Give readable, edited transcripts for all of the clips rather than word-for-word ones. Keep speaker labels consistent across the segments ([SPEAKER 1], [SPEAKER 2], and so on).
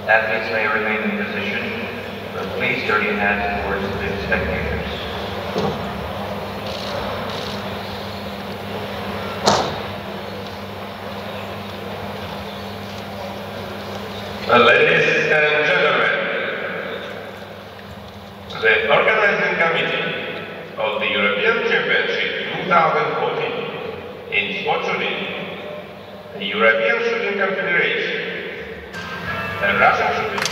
[SPEAKER 1] Athletes may remain in position, but please turn your hands towards the spectators.
[SPEAKER 2] Ladies and gentlemen, the organizing committee of the European Championship 2014 in sport shooting, the European Shooting Confederation, and Russian Shooting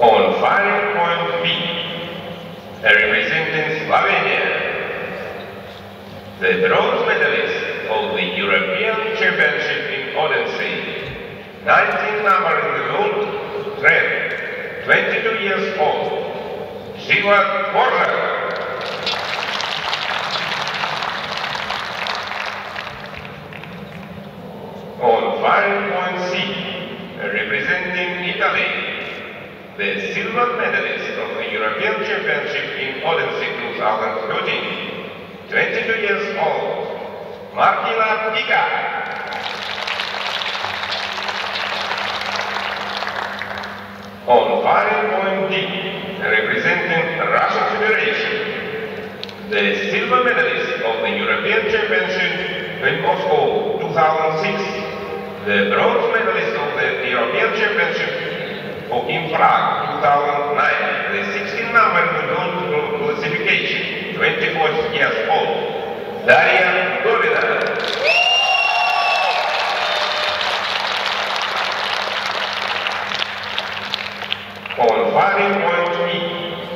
[SPEAKER 2] on firing point B, representing Slovenia, the bronze medalist of the European Championship in Odense, 19 number in the world trend, 22 years old, Żyła Dvorak. On firing point C, representing Italy, the silver medalist of the European Championship in Odense 2013, 22 years old, Martina Pica. On firing point D, representing Russian Federation, the silver medalist of the European Championship in Moscow 2006, the bronze medalist of the European Championship in Prague 2009, the 16th number in the world classification, 24 years old, Daria Govina. On firing point E,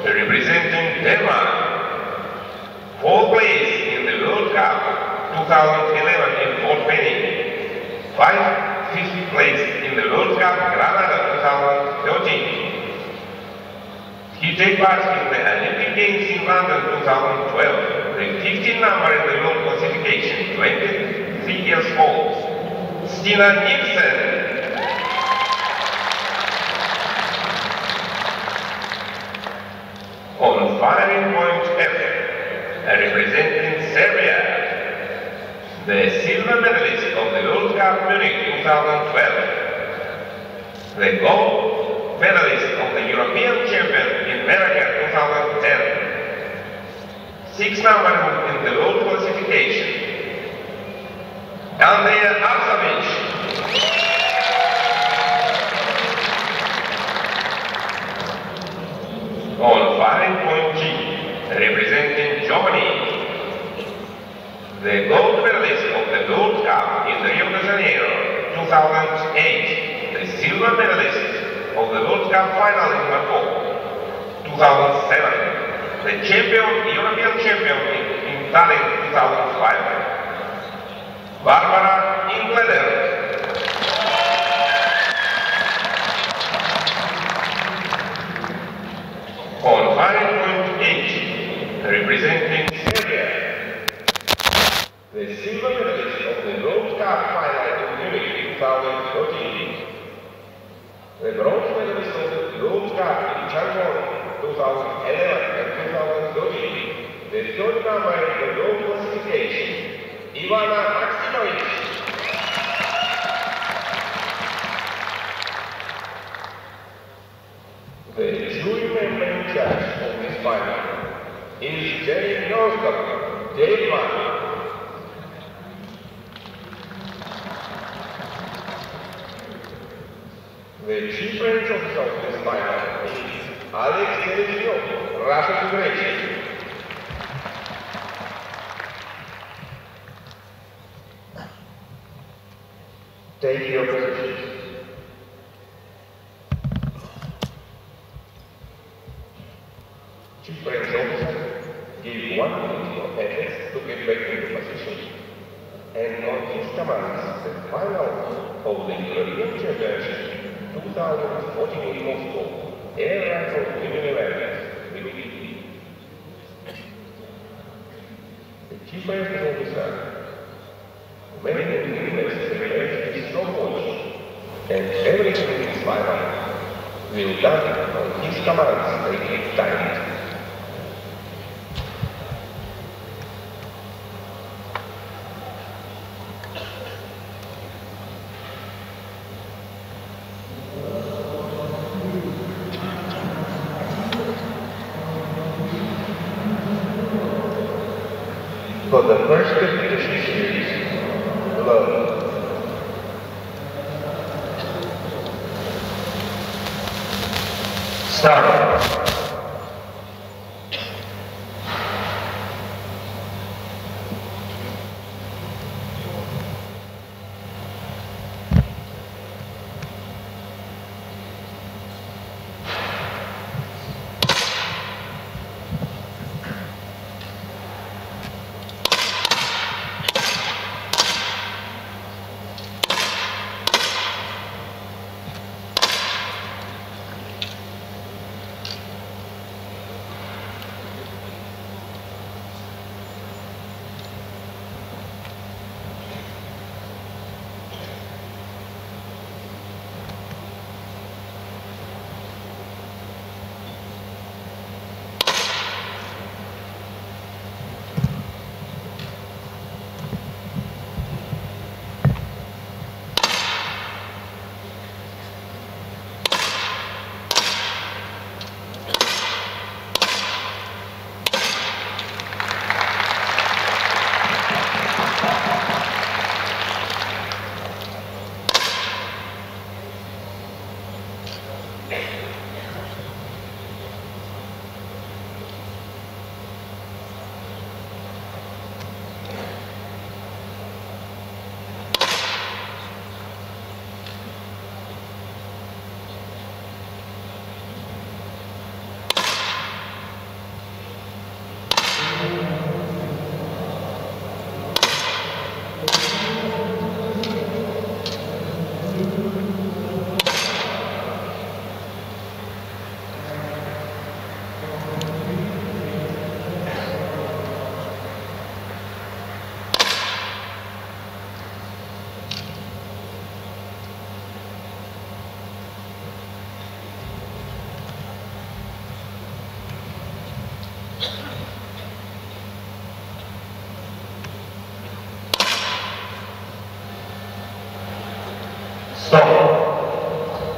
[SPEAKER 2] representing Denmark, 4th place in the World Cup 2011 in Fort Benning, 5th place in the World Cup Granada 2013. He took part in the Olympic Games in London 2012, the 15th number in the world classification, 23 years old, Stina Nilsson. On firing point F, representing Serbia, the silver medalist of the World Cup Munich 2012, the gold medalist of the European Champion in America 2010, 6th number in the world classification, Andrea Arzovic. On firing point G, representing Germany, the gold medalist of the World Cup in Rio de Janeiro 2008, the silver medalist of the World Cup final in Baku 2007, the European champion in Tallinn 2005, Barbara Engleder. On firing point H, representing Serbia, the silver medalist of the World Cup final in Munich 2014, the bronze medalist of the World Cup in Changchun 2011, the third number in the low classification, Ivana Maximovich. The jury member in charge of this final is Jane Northcott, Denmark. The chief range officer of this final is Alex Terezinov, Russian Federation. Take your positions. Chief range officer, give 1 minute of efforts to get back into position. And on his commands, the final of the European Championship 2014 Moscow Air Rifle Women event will begin. The chief range officer made the necessary his knowledge, and everything in this final will done on his commands. They take time. For the first competition series, Love.
[SPEAKER 1] Start.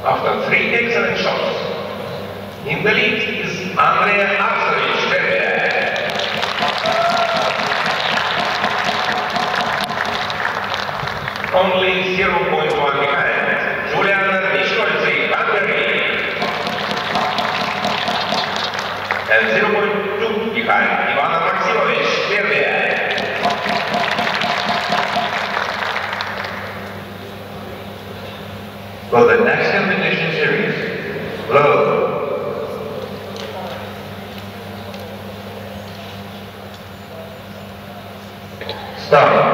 [SPEAKER 2] After 3 excellent shots, in the lead is Andrea Arsovich, Serbia. Only 0.1 behind, Juliana Mishkolci, Hungary. And 0.2 behind, Ivana Maximovich, Serbia.
[SPEAKER 1] For the next competition series, Low. Start.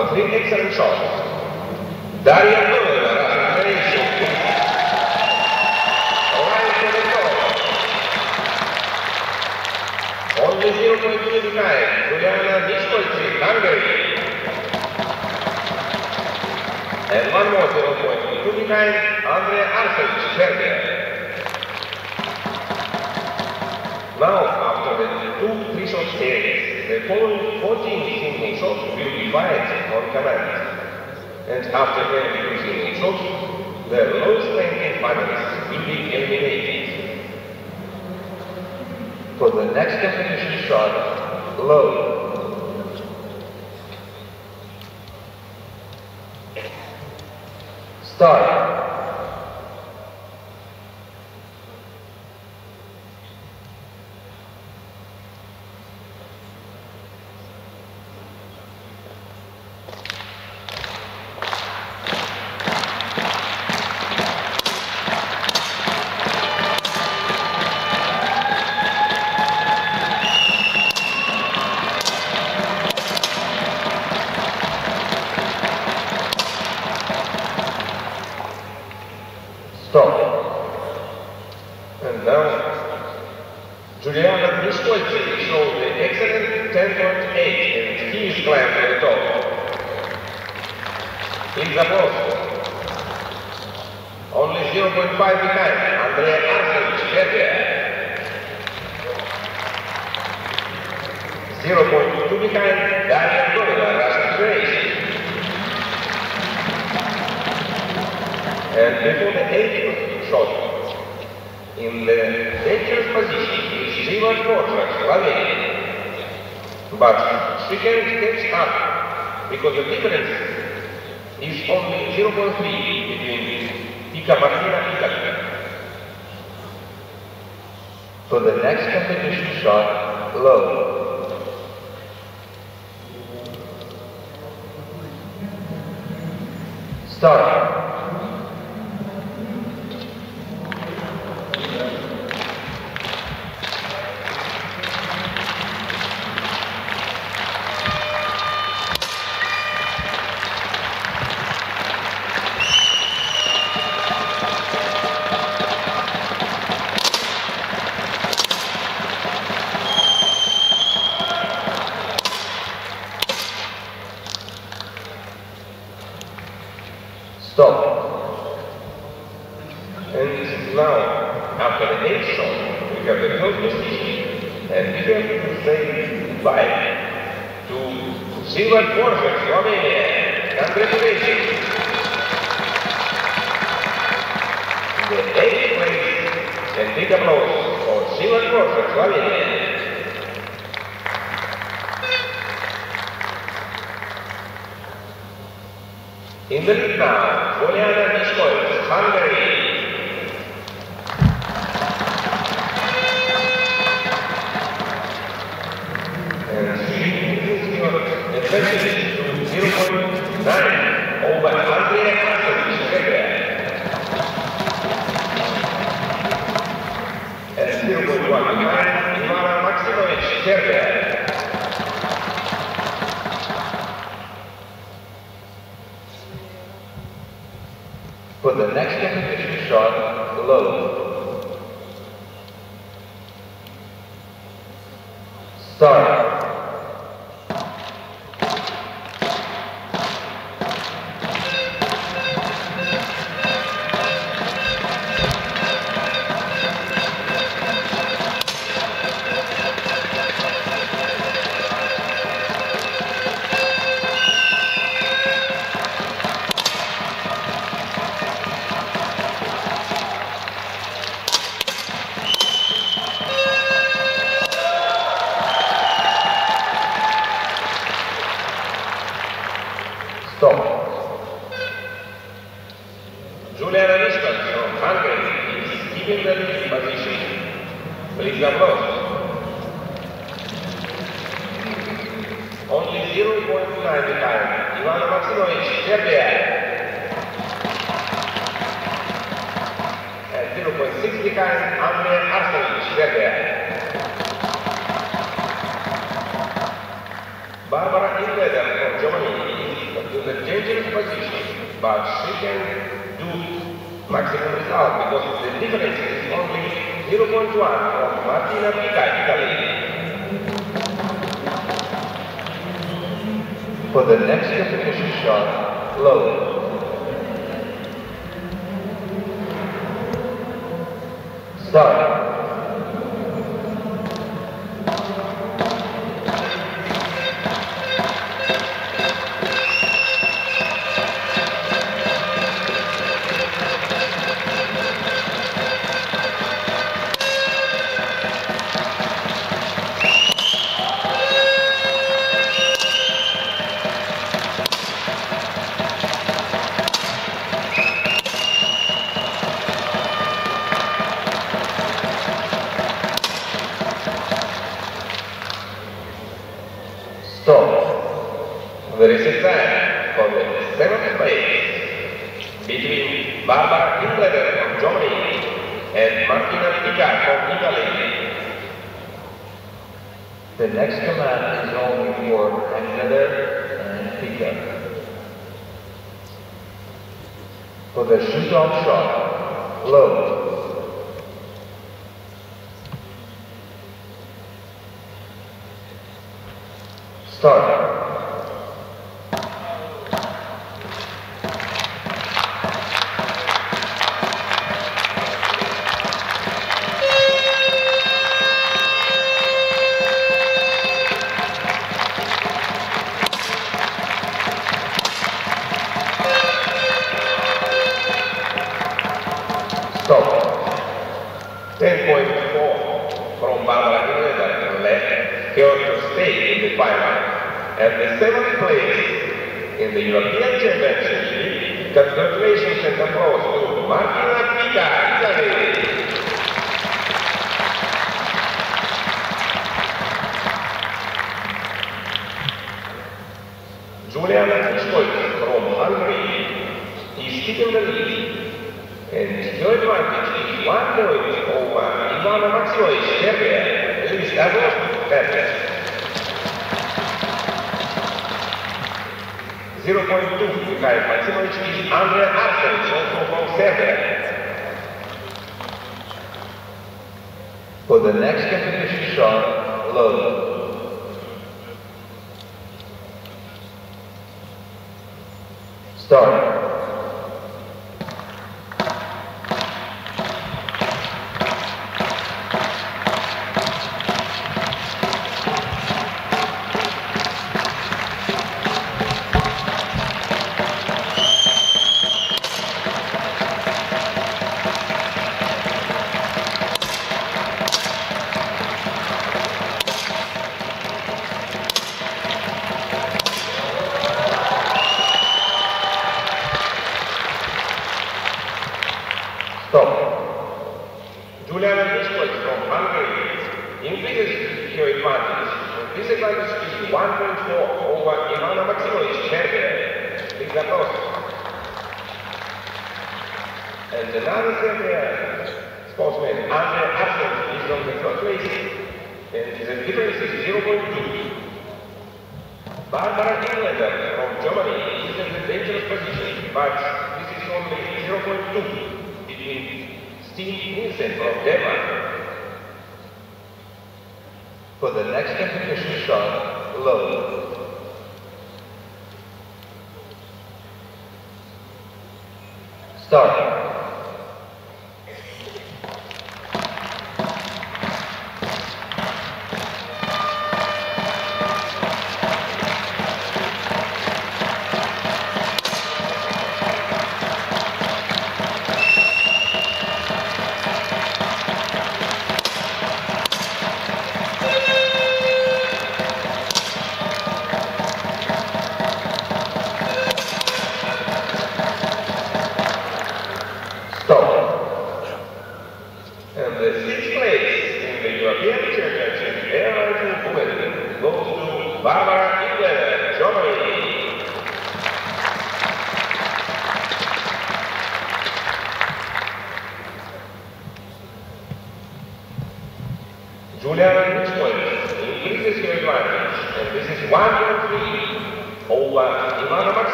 [SPEAKER 2] after 3 excellent shots. Daria Kovaleva, Russian Federation. Line for the goal. Only 0.2 behind, Juliana Nikolci, Hungary. And one more 0.2 behind, Andrea Arsevic, Serbia. Now, after the 2 3-shot series, the following 14 single shots will be fired on command. And after 22 single shots, the lowest ranking finalists will be eliminated. For the next competition shot, low. Start. Stop. And now, Juliana Nikolci showed the excellent 10.8 and he is climbed to the top. Please applause. Only 0.5 behind, Andrea Arsevic, Serbia. 0.2 behind, Daria Kovaleva, Russian Federation. And before the 8th shot, in the dangerous position is Shiva Dvorak, Slovenia. But she can't catch up because the difference is only 0.3 between Pika Martina and Italy. For the next competition shot, low. Start. Stop. And now, after the 8th shot, we have the 12th position, and we have to say goodbye to Silva Dvorak, Slovenia. Congratulations. The 8th place, and big applause for Silva Dvorak, Slovenia. In the lead now, Juliana Nikolci, Hungary. And she is advantage to 0.9 over Andrea Arsevic, Serbia. And 0.1 behind Ivana Maksimovic, Serbia. For the next competition shot, low. Start. Stop. Juliana Nikolci from Hungary is keeping the lead position. Please applause. Only 0.9 behind Ivana Maksimovic, Serbia. And 0.6 behind Andrea Arsevic, Serbia. Barbara Ingleder from Germany is position, but she can do maximum result because the difference is only 0.1 from Martina Pica, Italy.
[SPEAKER 3] For the next competition shot, load. Start. There is a tie for the 7th place between Barbara Ingleder from Germany and Martina Pica from Italy. The next command is only for Ingleder and Pica. For the shoot-off shot, load. Start.
[SPEAKER 2] Stop. 10.4 from Barbara Ingleder left her to stay in the final. At the 7th place in the European Championship, congratulations and applause to Martina Pica, Italy. Juliana Piszkolt from Hungary is keeping the lead, and her advantage is 1 point over Ivana Maximovic, Serbia, at least as of that. 0.2 behind Maximovic is Andrea Arsenis, also from Serbia.
[SPEAKER 3] For the next competition shot, load. Start.
[SPEAKER 2] Stop. Juliana Piszkolt from Hungary increases her advantage. This advantage is 1.4 over Ivana Maximovic, Serbia. Big applause. And another Serbian sportsman, Andrea Arsenis, is on the first place, and the difference is 0.2. Barbara Ingleder from Germany is in a dangerous position, but this is only 0.2. Steve Nielsen from Denmark.
[SPEAKER 3] For the next competition shot, load. Start.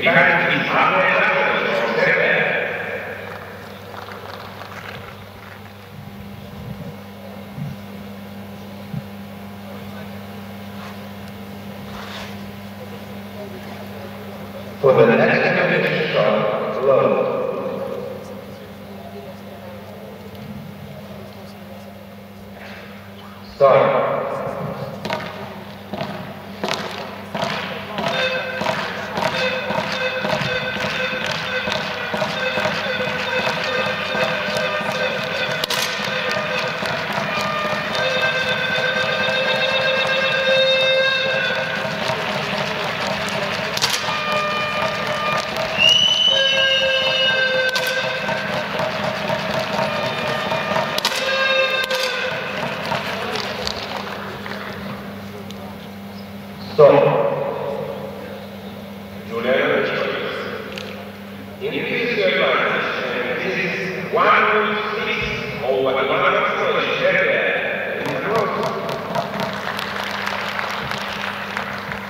[SPEAKER 3] behind his Andre Anatolis from Serbia. For the next competition shot, low. Start.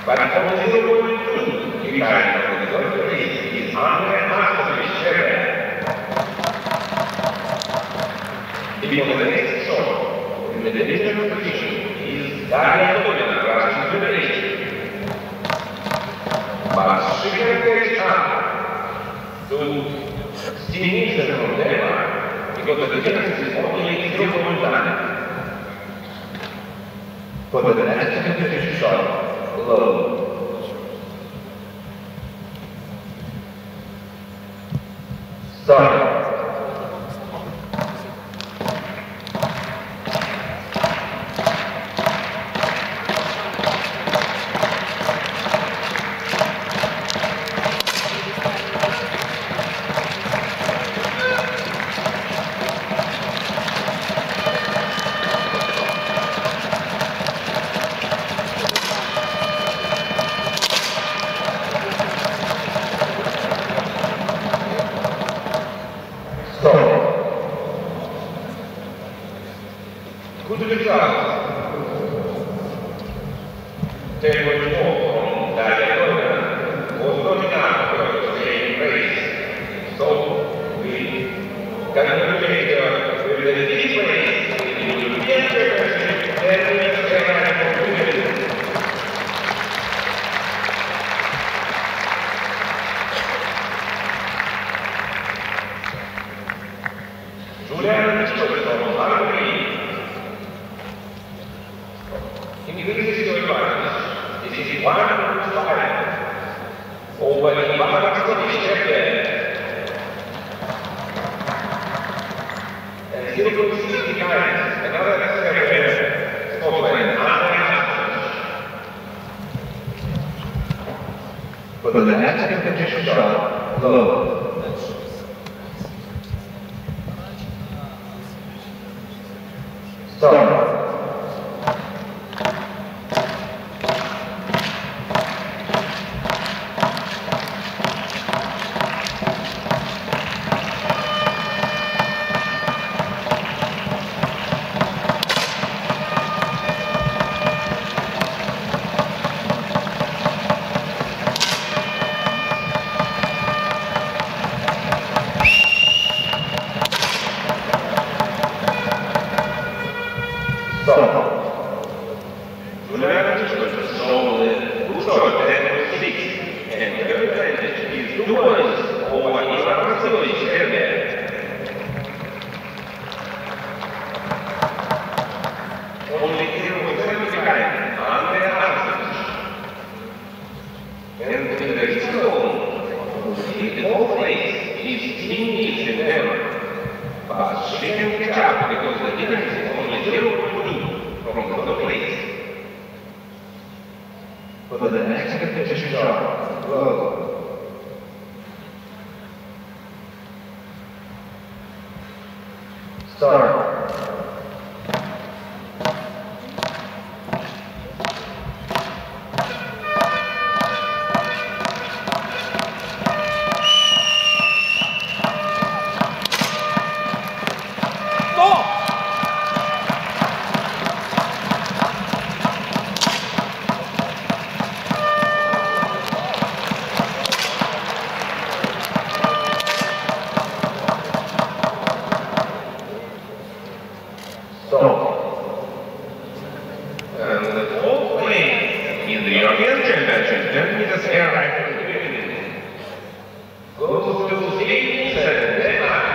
[SPEAKER 3] But for 0.2, he behind the result is Andre Anatolis Serbia. Before the next shot, in the divisional position is Daria Tomina, Russian Federation. But she can catch up to Steve Nielsen from Denmark because the difference is only 0.1. For the next competition shot, low. Start. Good result. Table 4 from Daria Tomina was not enough for the same race. So we congratulate her with the fifth place in the European Championship 10 meters air competition. Juliana Nicholas from Hungary increases your advantage. This is 1-5 over Ivan Anatolis Serbia and 0.6 behind another Serbian Scotland, Andre Anatolis. For the next competition shot, low. Start. Juliana Nicholas sold good shot 10.6 and her advantage is 2 points over Ivan Anatolis Serbia. Only 0.7 behind Andre Anatolis. And in the risk zone, the fourth place is Steve Nielsen Denmark. But she can catch up because the difference is only 0.2 from the third place. For the next competition shot, low. Start.
[SPEAKER 1] Stop.
[SPEAKER 3] And the fourth place in the European Championship, 10 meters air rifle women, goes to Steve Nielsen, Denmark.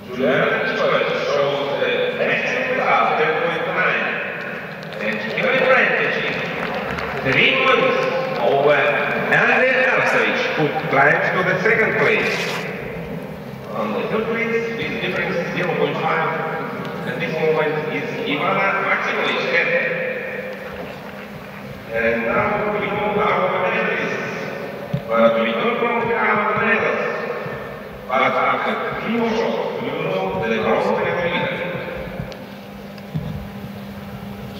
[SPEAKER 3] Juliana choice shows the maximum result 10.9, and Kevin Bryant achieved 3 points over Andrei Arasevich, who climbs to the second place. On the third place, with difference 0.5, at this moment is Ivana Maximovich. And now we know our medalists, but we don't know our medals. But after 3 more shots, we will know the bronze medal winner.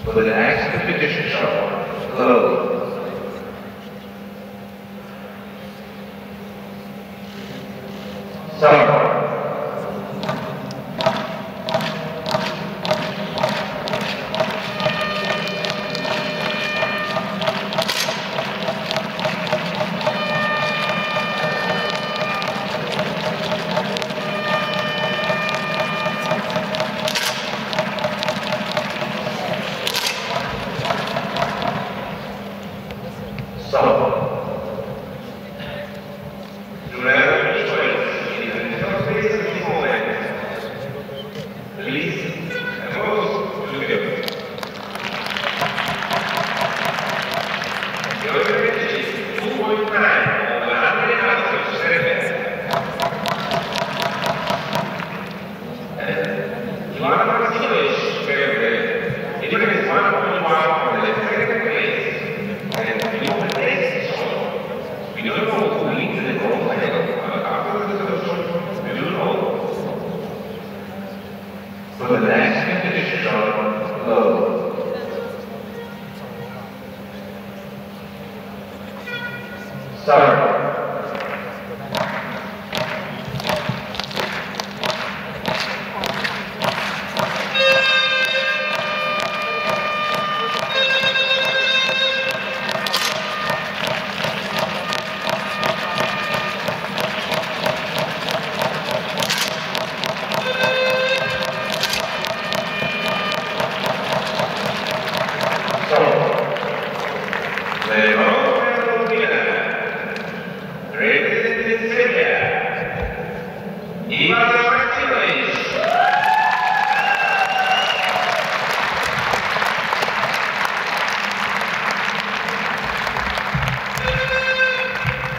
[SPEAKER 1] For the next competition shot, low. Start. For the next competition shot, low. Start.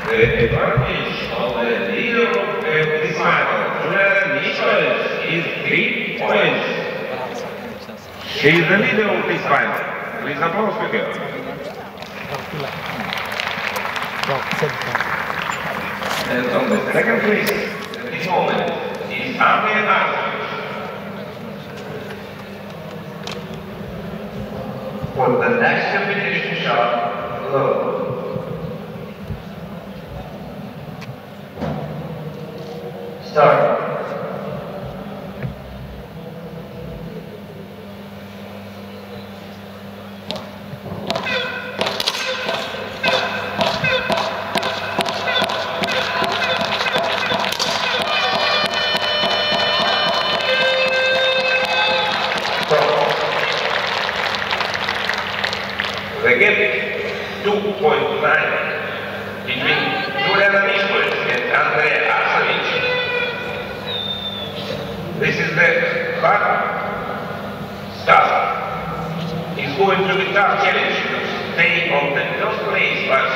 [SPEAKER 3] The advantage of the leader of this battle, Juliana Nichols, is 3 points. She is the leader of this battle. Please applause for her. And on the second place at this moment is Andrei Arasevich.
[SPEAKER 1] For the next competition shot, low. Start.
[SPEAKER 3] The gap 2.9 between Juliana Nichols and Andrei Arasevich. This is the hard stuff. It's going to be tough challenge to stay on the first place, but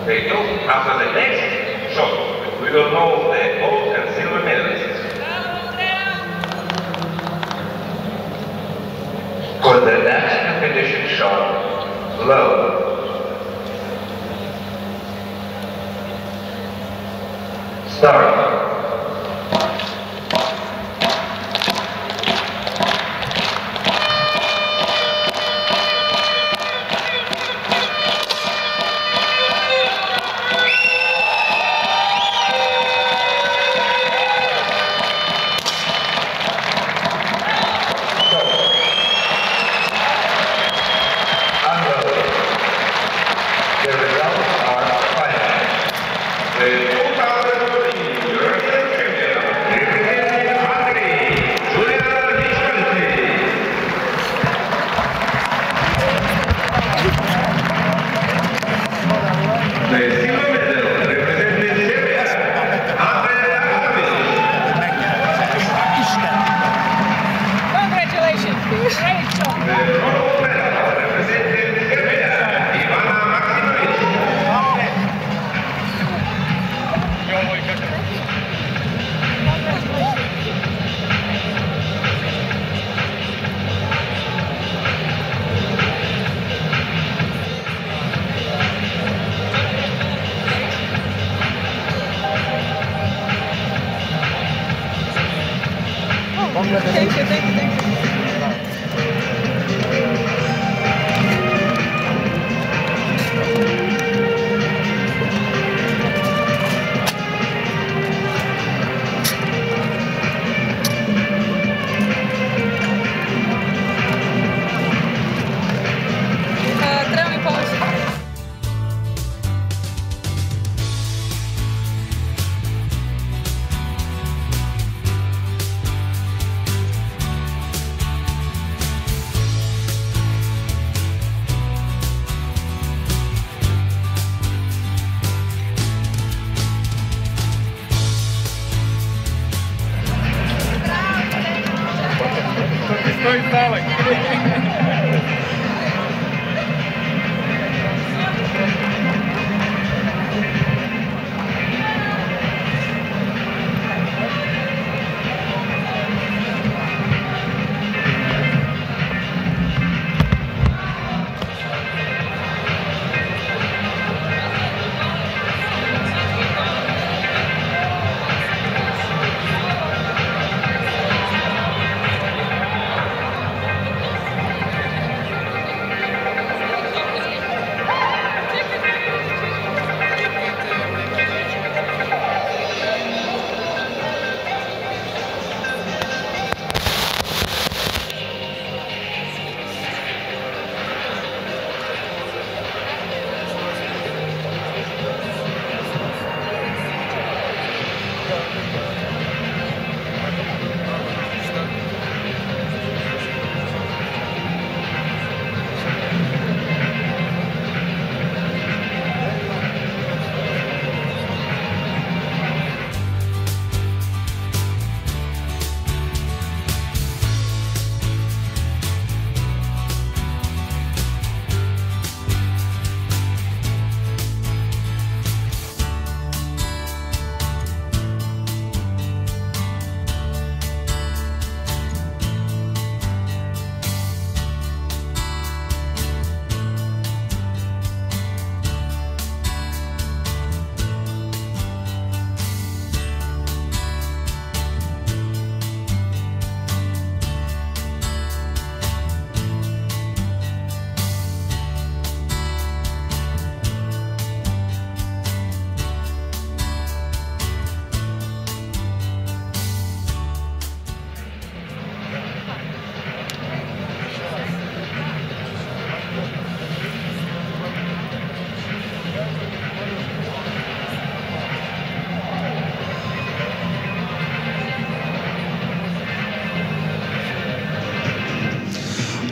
[SPEAKER 3] they don't. After the next shot, we will know the gold and silver medalists.
[SPEAKER 1] For the next competition shot, low. Start. The results are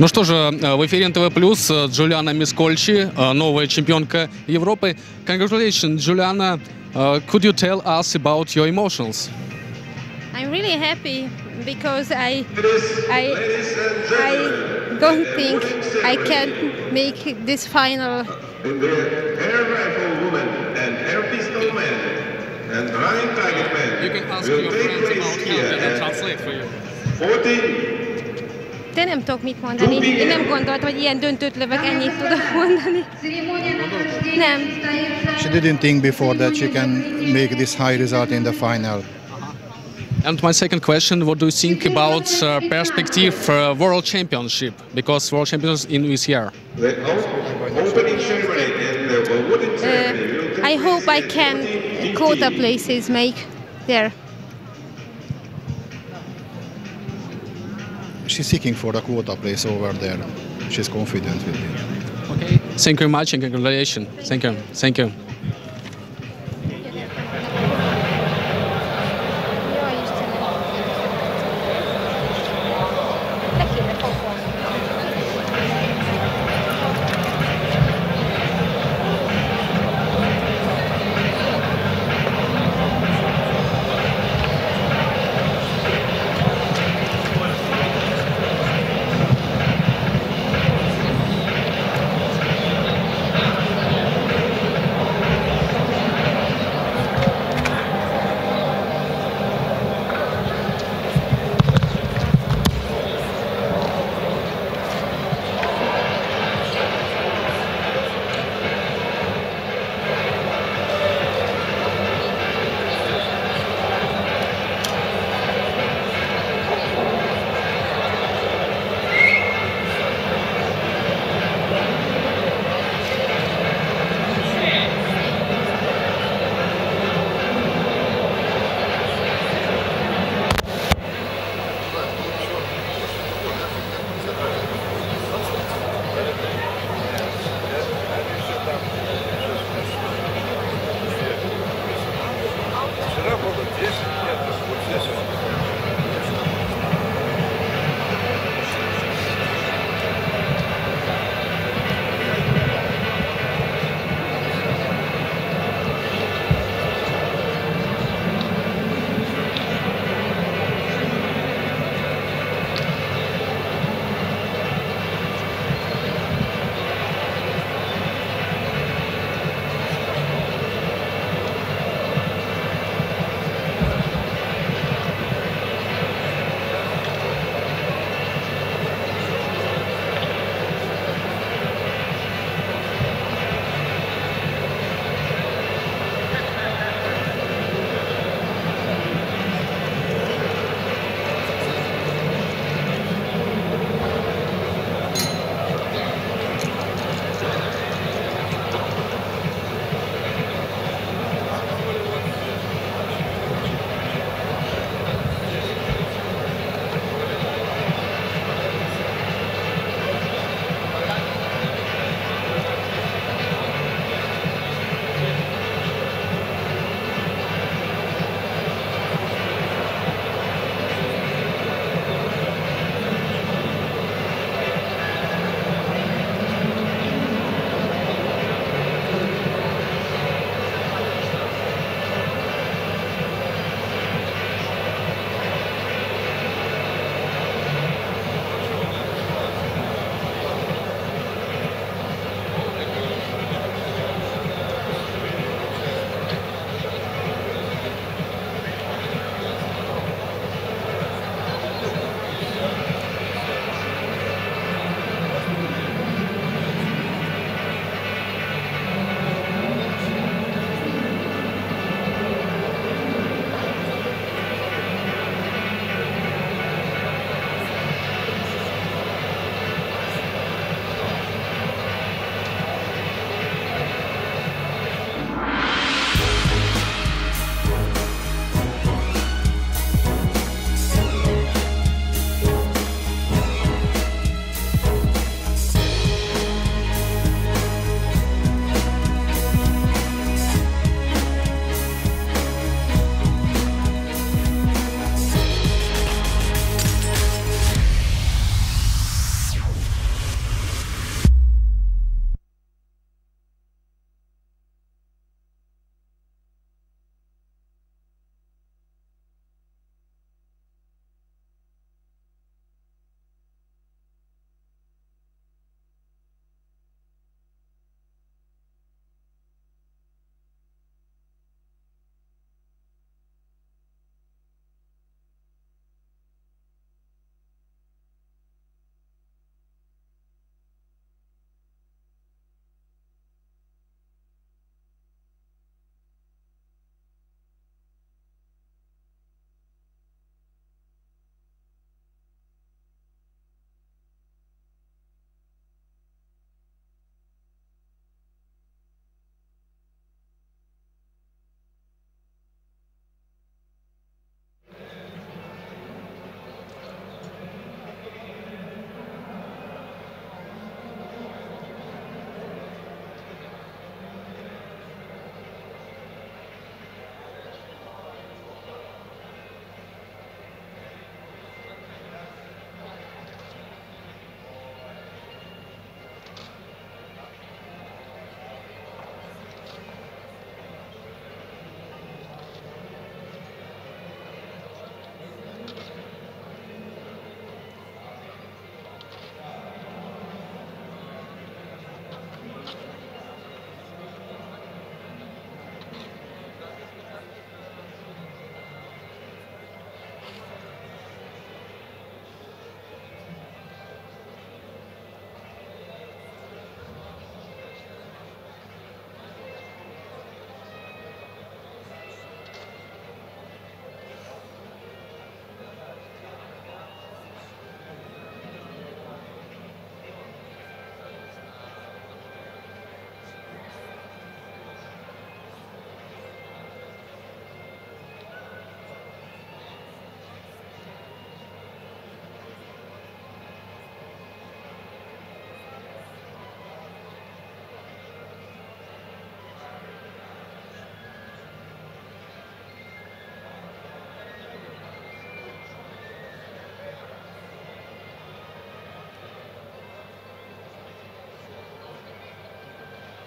[SPEAKER 4] Ну что же, в эфире НТВ Плюс Джулиана Мискольчи, новая чемпионка Европы. Congratulations, Juliana. Could you tell us about your emotions?
[SPEAKER 5] I'm really happy because I don't think I can make this final.
[SPEAKER 2] The air rifle woman and air pistol man and running target man
[SPEAKER 4] You can ask
[SPEAKER 2] will
[SPEAKER 4] your
[SPEAKER 2] take
[SPEAKER 4] friends
[SPEAKER 2] place
[SPEAKER 4] about
[SPEAKER 2] here
[SPEAKER 4] help and I'll
[SPEAKER 2] at
[SPEAKER 4] translate for you.
[SPEAKER 2] 14.
[SPEAKER 5] De nem tudok mit mondani. Én nem gondoltam, hogy ilyen döntőt lövök, ennyit tudok mondani. Nem.
[SPEAKER 6] She didn't think before that she can make this high result in the final.
[SPEAKER 4] And my second question, what do you think about perspective for World Championship? Because World Champions in this year.
[SPEAKER 2] The opening ceremony and the awarding ceremony will take
[SPEAKER 5] I hope I
[SPEAKER 2] place
[SPEAKER 5] can
[SPEAKER 2] at 14:15.
[SPEAKER 5] quota places make there.
[SPEAKER 6] She's seeking for a quota place over there. She's confident with it.
[SPEAKER 4] Okay. Thank you very much and congratulations. Thank you. Thank you.